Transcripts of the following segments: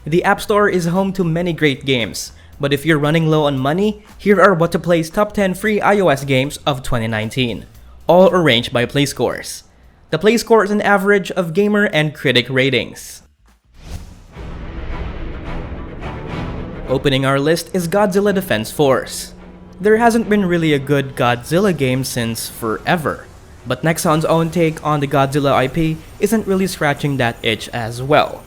The App Store is home to many great games, but if you're running low on money, here are whatoplay's top 10 free iOS games of 2019, all arranged by Play Scores. The Play Score is an average of gamer and critic ratings. Opening our list is Godzilla Defense Force. There hasn't been really a good Godzilla game since forever, but Nexon's own take on the Godzilla IP isn't really scratching that itch as well.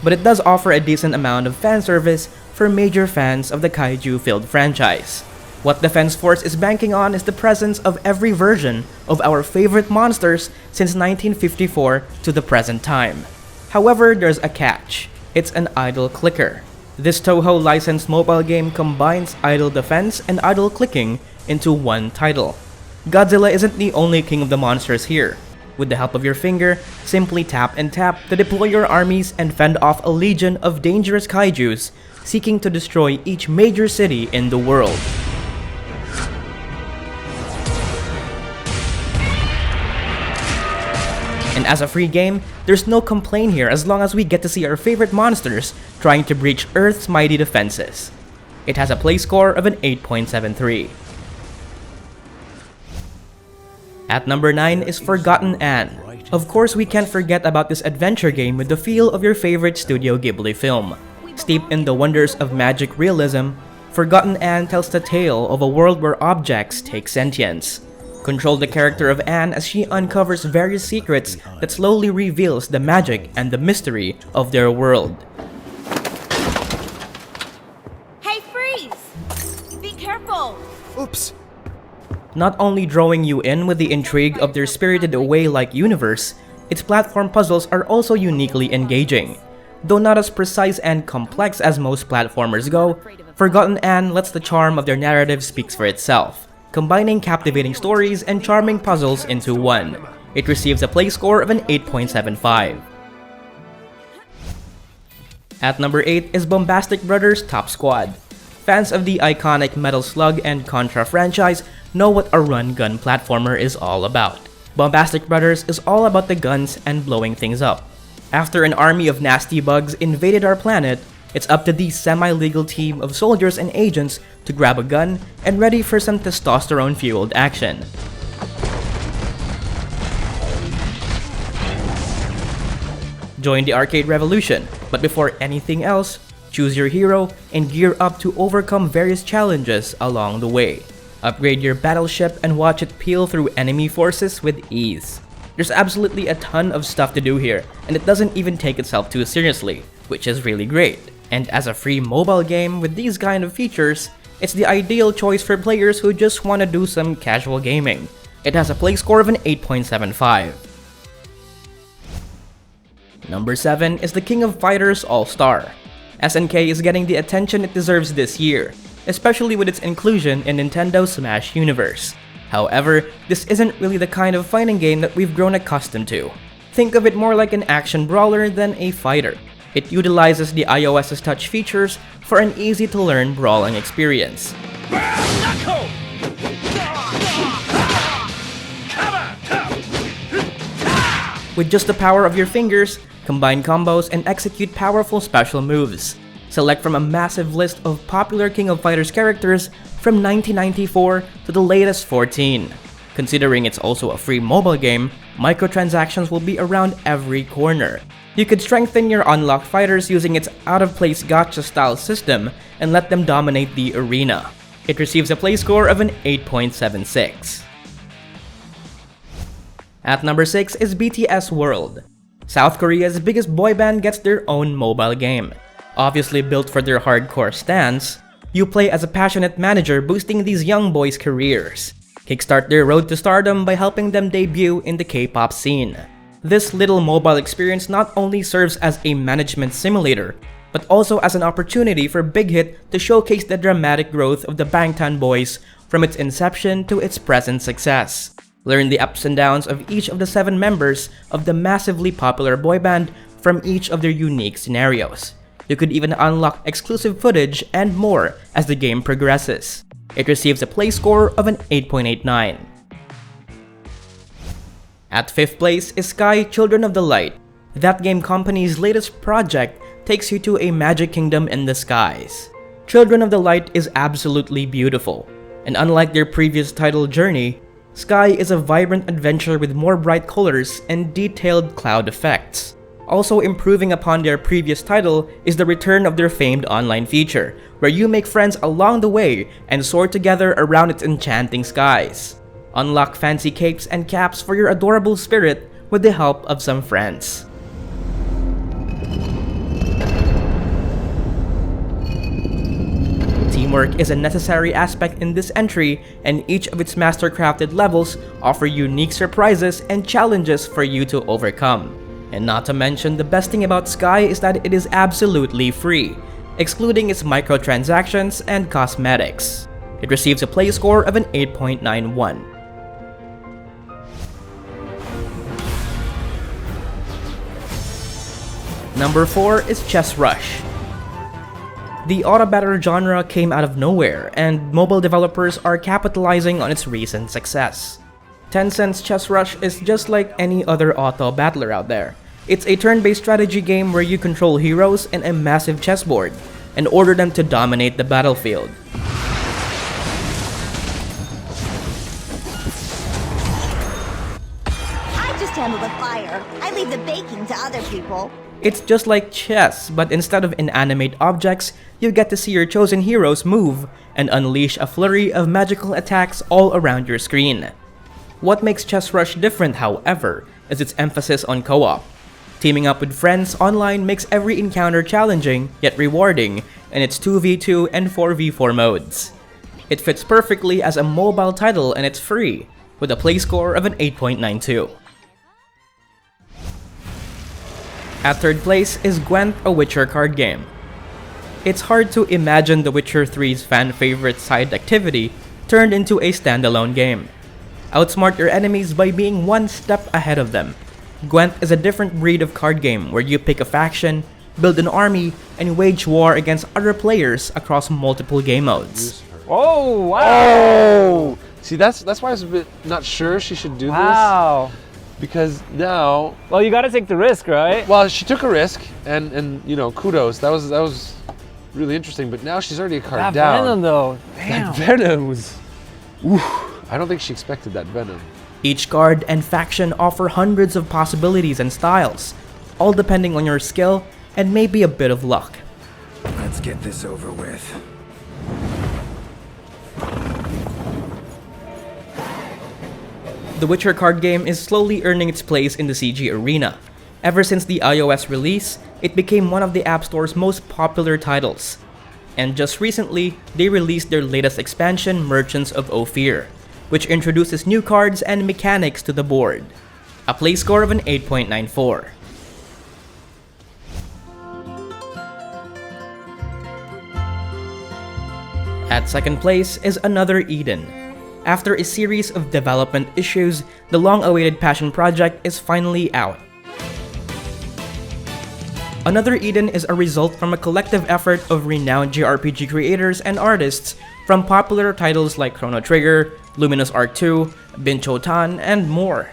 But it does offer a decent amount of fan service for major fans of the kaiju-filled franchise. What Defense Force is banking on is the presence of every version of our favorite monsters since 1954 to the present time. However, there's a catch. It's an idle clicker. This Toho licensed mobile game combines idle defense and idle clicking into one title. Godzilla isn't the only king of the monsters here. With the help of your finger, simply tap and tap to deploy your armies and fend off a legion of dangerous kaijus seeking to destroy each major city in the world. And as a free game, there's no complaint here as long as we get to see our favorite monsters trying to breach Earth's mighty defenses. It has a play score of an 8.73. At number 9 is Forgotton Anne. Of course, we can't forget about this adventure game with the feel of your favorite Studio Ghibli film. Steeped in the wonders of magic realism, Forgotton Anne tells the tale of a world where objects take sentience. Control the character of Anne as she uncovers various secrets that slowly reveals the magic and the mystery of their world. Hey, freeze! Be careful! Oops! Not only drawing you in with the intrigue of their spirited away-like universe, its platform puzzles are also uniquely engaging. Though not as precise and complex as most platformers go, Forgotton Anne lets the charm of their narrative speak for itself, combining captivating stories and charming puzzles into one. It receives a play score of an 8.75. At number 8 is Bombastic Brothers Top Squad. Fans of the iconic Metal Slug and Contra franchise know what a run-gun platformer is all about. Bombastic Brothers is all about the guns and blowing things up. After an army of nasty bugs invaded our planet, it's up to the semi-legal team of soldiers and agents to grab a gun and ready for some testosterone-fueled action. Join the arcade revolution, but before anything else, choose your hero and gear up to overcome various challenges along the way. Upgrade your battleship and watch it peel through enemy forces with ease. There's absolutely a ton of stuff to do here, and it doesn't even take itself too seriously, which is really great. And as a free mobile game with these kind of features, it's the ideal choice for players who just want to do some casual gaming. It has a play score of an 8.75. Number 7 is the King of Fighters ALLSTAR. SNK is getting the attention it deserves this year, especially with its inclusion in Nintendo's Smash universe. However, this isn't really the kind of fighting game that we've grown accustomed to. Think of it more like an action brawler than a fighter. It utilizes the iOS's touch features for an easy-to-learn brawling experience. With just the power of your fingers, combine combos and execute powerful special moves. Select from a massive list of popular King of Fighters characters from 1994 to the latest 14. Considering it's also a free mobile game, microtransactions will be around every corner. You could strengthen your unlocked fighters using its out-of-place gacha-style system and let them dominate the arena. It receives a play score of an 8.76. At number 6 is BTS World. South Korea's biggest boy band gets their own mobile game. Obviously built for their hardcore stance, you play as a passionate manager boosting these young boys' careers. Kickstart their road to stardom by helping them debut in the K-pop scene. This little mobile experience not only serves as a management simulator, but also as an opportunity for Big Hit to showcase the dramatic growth of the Bangtan Boys from its inception to its present success. Learn the ups and downs of each of the 7 members of the massively popular boy band from each of their unique scenarios. You could even unlock exclusive footage and more as the game progresses. It receives a play score of an 8.89. At 5th place is Sky Children of the Light, that game company's latest project takes you to a magic kingdom in the skies. Children of the Light is absolutely beautiful, and unlike their previous title Journey, Sky is a vibrant adventure with more bright colors and detailed cloud effects. Also improving upon their previous title is the return of their famed online feature, where you make friends along the way and soar together around its enchanting skies. Unlock fancy capes and caps for your adorable spirit with the help of some friends. Teamwork is a necessary aspect in this entry, and each of its master-crafted levels offer unique surprises and challenges for you to overcome. And not to mention, the best thing about Sky is that it is absolutely free, excluding its microtransactions and cosmetics. It receives a play score of an 8.91. Number 4 is Chess Rush. The auto battler genre came out of nowhere, and mobile developers are capitalizing on its recent success. Tencent's Chess Rush is just like any other auto battler out there. It's a turn-based strategy game where you control heroes in a massive chessboard and order them to dominate the battlefield. I just handle the fire. I leave the baking to other people. It's just like chess, but instead of inanimate objects, you get to see your chosen heroes move and unleash a flurry of magical attacks all around your screen. What makes Chess Rush different, however, is its emphasis on co-op. Teaming up with friends online makes every encounter challenging, yet rewarding, in its 2v2 and 4v4 modes. It fits perfectly as a mobile title and it's free, with a play score of an 8.92. At third place is Gwent, a Witcher card game. It's hard to imagine The Witcher 3's fan-favorite side activity turned into a standalone game. Outsmart your enemies by being one step ahead of them. Gwent is a different breed of card game where you pick a faction, build an army, and wage war against other players across multiple game modes. Oh, wow! Oh! See, that's why I was a bit not sure she should do Wow. this. Because now, Well, you gotta take the risk, right? well, she took a risk, and you know, kudos. That was really interesting. But now she's already a card That down. Venom, though. That Damn. Venom was. Oof, I don't think she expected that Venom. Each card and faction offer hundreds of possibilities and styles, all depending on your skill and maybe a bit of luck. Let's get this over with. The Witcher card game is slowly earning its place in the CG arena. Ever since the iOS release, it became one of the App Store's most popular titles. And just recently, they released their latest expansion, Merchants of Ophir, which introduces new cards and mechanics to the board. A play score of an 8.94. At second place is Another Eden. After a series of development issues, the long-awaited passion project is finally out. Another Eden is a result from a collective effort of renowned JRPG creators and artists from popular titles like Chrono Trigger, Luminous Arc 2, Binchotan, and more.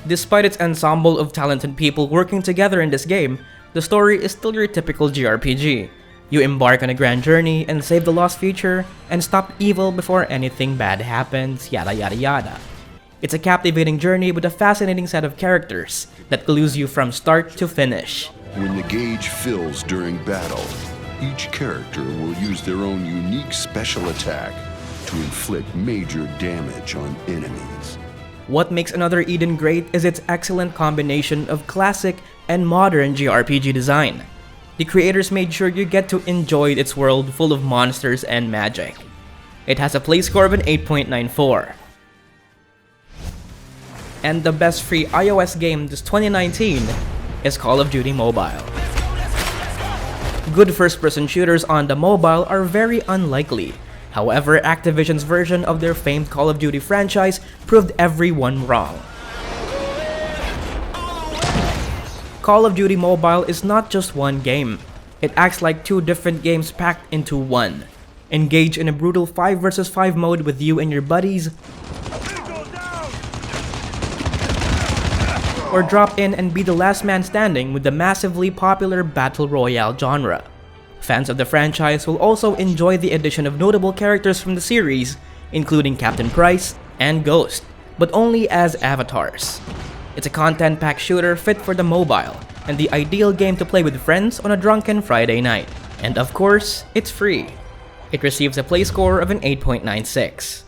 Despite its ensemble of talented people working together in this game, the story is still your typical JRPG. You embark on a grand journey and save the lost future and stop evil before anything bad happens, yada yada yada. It's a captivating journey with a fascinating set of characters that glues you from start to finish. When the gauge fills during battle, each character will use their own unique special attack to inflict major damage on enemies. What makes Another Eden great is its excellent combination of classic and modern JRPG design. The creators made sure you get to enjoy its world full of monsters and magic. It has a play score of an 8.94. And the best free iOS game this 2019 is Call of Duty Mobile. Good first-person shooters on the mobile are very unlikely. However, Activision's version of their famed Call of Duty franchise proved everyone wrong. Call of Duty Mobile is not just one game. It acts like two different games packed into one. engage in a brutal 5 vs 5 mode with you and your buddies, or drop in and be the last man standing with the massively popular Battle Royale genre. Fans of the franchise will also enjoy the addition of notable characters from the series, including Captain Price and Ghost, but only as avatars. It's a content-packed shooter fit for the mobile, and the ideal game to play with friends on a drunken Friday night. And of course, it's free. It receives a play score of an 8.96.